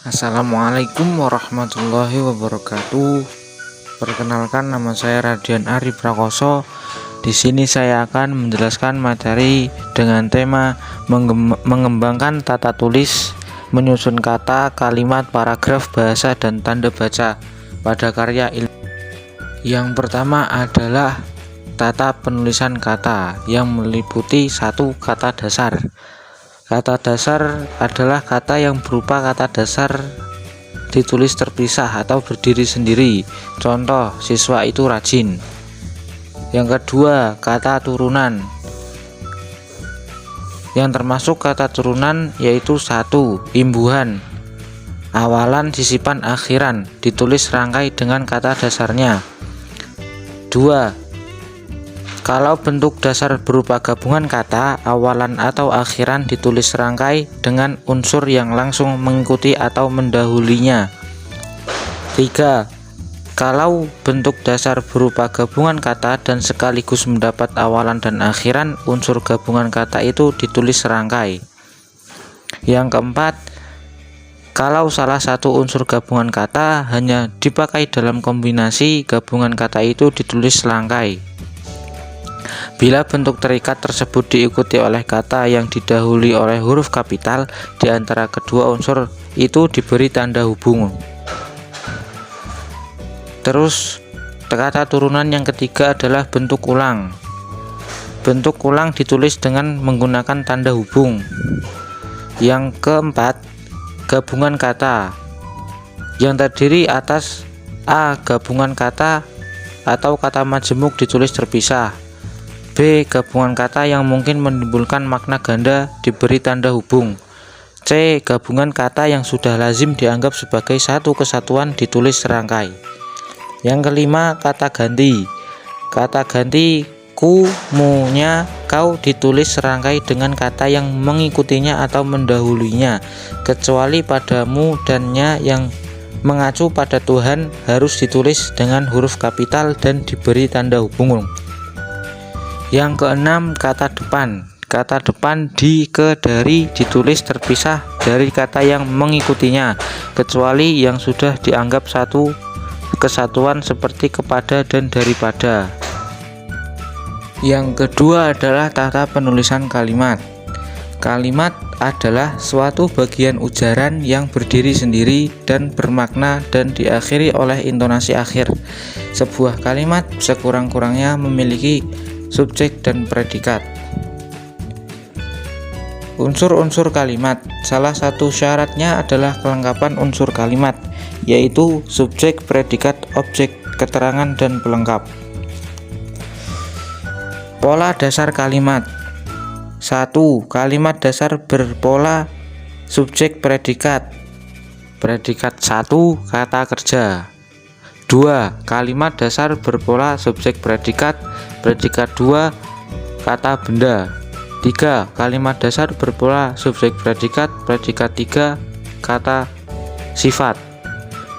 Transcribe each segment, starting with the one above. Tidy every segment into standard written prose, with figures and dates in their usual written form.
Assalamualaikum warahmatullahi wabarakatuh. Perkenalkan, nama saya Radian Ari Prakoso. Di sini saya akan menjelaskan materi dengan tema mengembangkan tata tulis, menyusun kata, kalimat, paragraf, bahasa, dan tanda baca pada karya ilmu. Yang pertama adalah tata penulisan kata yang meliputi satu kata dasar. Kata dasar adalah kata yang berupa kata dasar ditulis terpisah atau berdiri sendiri. Contoh, siswa itu rajin. Yang kedua, kata turunan. Yang termasuk kata turunan yaitu 1. Imbuhan, awalan, sisipan, akhiran, ditulis serangkai dengan kata dasarnya. 2. Kalau bentuk dasar berupa gabungan kata, awalan atau akhiran ditulis serangkai dengan unsur yang langsung mengikuti atau mendahulinya. 3. Kalau bentuk dasar berupa gabungan kata dan sekaligus mendapat awalan dan akhiran, unsur gabungan kata itu ditulis serangkai. Yang keempat, kalau salah satu unsur gabungan kata hanya dipakai dalam kombinasi, gabungan kata itu ditulis serangkai. Bila bentuk terikat tersebut diikuti oleh kata yang didahului oleh huruf kapital, di antara kedua unsur itu diberi tanda hubung. Terus, kata turunan yang ketiga adalah bentuk ulang. Bentuk ulang ditulis dengan menggunakan tanda hubung. Yang keempat, gabungan kata yang terdiri atas A. Gabungan kata atau kata majemuk ditulis terpisah. B. Gabungan kata yang mungkin menimbulkan makna ganda diberi tanda hubung. C. Gabungan kata yang sudah lazim dianggap sebagai satu kesatuan ditulis serangkai. Yang kelima, kata ganti. Kata ganti ku, mu, nya, kau ditulis serangkai dengan kata yang mengikutinya atau mendahulunya, kecuali pada mu dan nya yang mengacu pada Tuhan harus ditulis dengan huruf kapital dan diberi tanda hubung. Yang keenam, kata depan. Kata depan di, ke, dari ditulis terpisah dari kata yang mengikutinya, kecuali yang sudah dianggap satu kesatuan seperti kepada dan daripada. Yang kedua adalah tata penulisan kalimat. Kalimat adalah suatu bagian ujaran yang berdiri sendiri dan bermakna dan diakhiri oleh intonasi akhir. Sebuah kalimat sekurang-kurangnya memiliki subjek dan predikat. Unsur-unsur kalimat. Salah satu syaratnya adalah kelengkapan unsur kalimat, yaitu subjek, predikat, objek, keterangan, dan pelengkap. Pola dasar kalimat. 1. Kalimat dasar berpola subjek predikat. Predikat 1. Kata kerja. 2. Kalimat dasar berpola subjek predikat. Predikat 2. Kata benda. 3. Kalimat dasar berpola subjek predikat. Predikat 3. Kata sifat.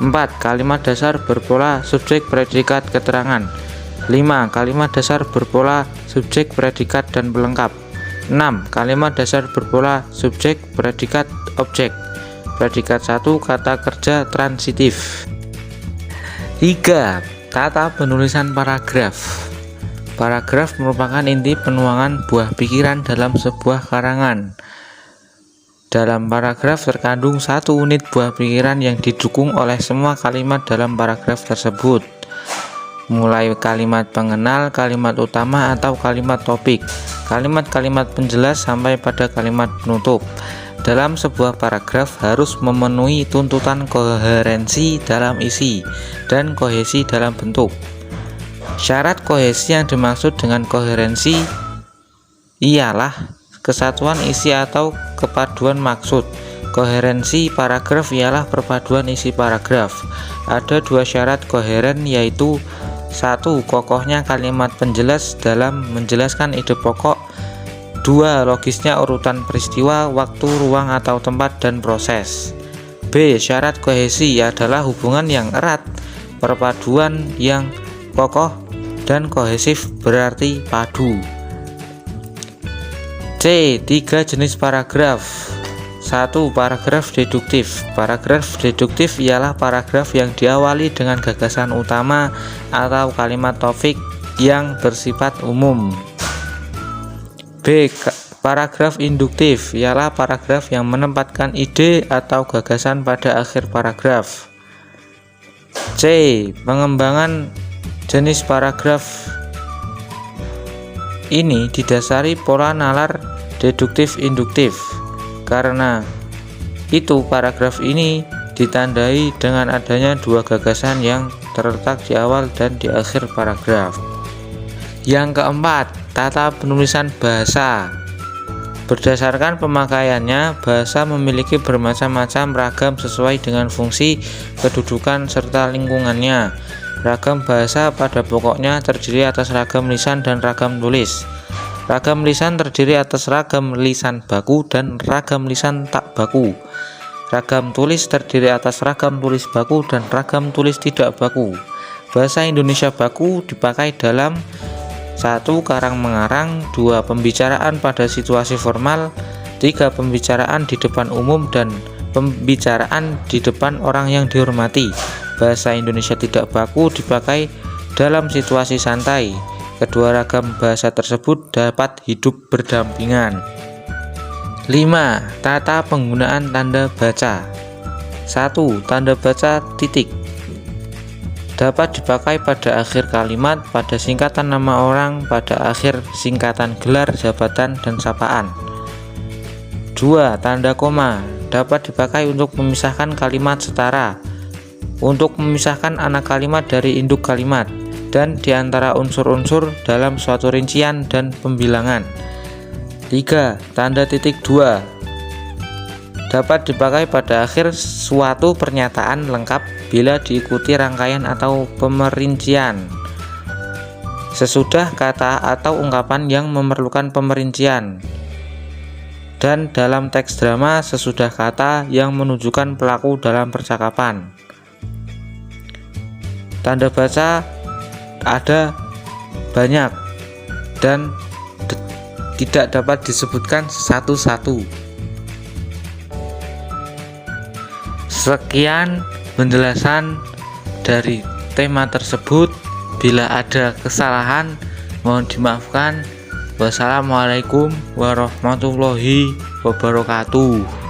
4. Kalimat dasar berpola subjek predikat keterangan. 5. Kalimat dasar berpola subjek predikat dan pelengkap. 6. Kalimat dasar berpola subjek predikat objek. Predikat 1. Kata kerja transitif. 3. Tata penulisan paragraf. Paragraf merupakan inti penuangan buah pikiran dalam sebuah karangan. Dalam paragraf terkandung satu unit buah pikiran yang didukung oleh semua kalimat dalam paragraf tersebut, mulai kalimat pengenal, kalimat utama atau kalimat topik, kalimat-kalimat penjelas sampai pada kalimat penutup. Dalam sebuah paragraf harus memenuhi tuntutan koherensi dalam isi dan kohesi dalam bentuk. Syarat kohesi yang dimaksud dengan koherensi ialah kesatuan isi atau kepaduan maksud. Koherensi paragraf ialah perpaduan isi paragraf. Ada dua syarat koheren, yaitu 1. Kokohnya kalimat penjelas dalam menjelaskan ide pokok. 2. Logisnya urutan peristiwa, waktu, ruang atau tempat, dan proses. B. Syarat kohesi adalah hubungan yang erat, perpaduan yang kokoh, dan kohesif berarti padu. C. 3 jenis paragraf. 1. Paragraf deduktif. Paragraf deduktif ialah paragraf yang diawali dengan gagasan utama atau kalimat topik yang bersifat umum. B. Paragraf induktif ialah paragraf yang menempatkan ide atau gagasan pada akhir paragraf. C. Pengembangan jenis paragraf ini didasari pola nalar deduktif-induktif. Karena itu paragraf ini ditandai dengan adanya dua gagasan yang terletak di awal dan di akhir paragraf. Yang keempat, tata penulisan bahasa. Berdasarkan pemakaiannya, bahasa memiliki bermacam-macam ragam sesuai dengan fungsi, kedudukan, serta lingkungannya. Ragam bahasa pada pokoknya terdiri atas ragam lisan dan ragam tulis. Ragam lisan terdiri atas ragam lisan baku dan ragam lisan tak baku. Ragam tulis terdiri atas ragam tulis baku dan ragam tulis tidak baku. Bahasa Indonesia baku dipakai dalam 1. Karang mengarang, 2. Pembicaraan pada situasi formal, 3. Pembicaraan di depan umum dan pembicaraan di depan orang yang dihormati. Bahasa Indonesia tidak baku dipakai dalam situasi santai. Kedua ragam bahasa tersebut dapat hidup berdampingan. 5. Tata penggunaan tanda baca. 1. Tanda baca titik dapat dipakai pada akhir kalimat, pada singkatan nama orang, pada akhir singkatan gelar, jabatan, dan sapaan. 2. Tanda koma dapat dipakai untuk memisahkan kalimat setara, untuk memisahkan anak kalimat dari induk kalimat, dan di antara unsur-unsur dalam suatu rincian dan pembilangan. 3. Tanda titik 2 dapat dipakai pada akhir suatu pernyataan lengkap bila diikuti rangkaian atau pemerincian, sesudah kata atau ungkapan yang memerlukan pemerincian, dan dalam teks drama sesudah kata yang menunjukkan pelaku dalam percakapan. Tanda baca ada banyak dan tidak dapat disebutkan satu-satu. Sekian penjelasan dari tema tersebut. Bila ada kesalahan mohon dimaafkan. Wassalamualaikum warahmatullahi wabarakatuh.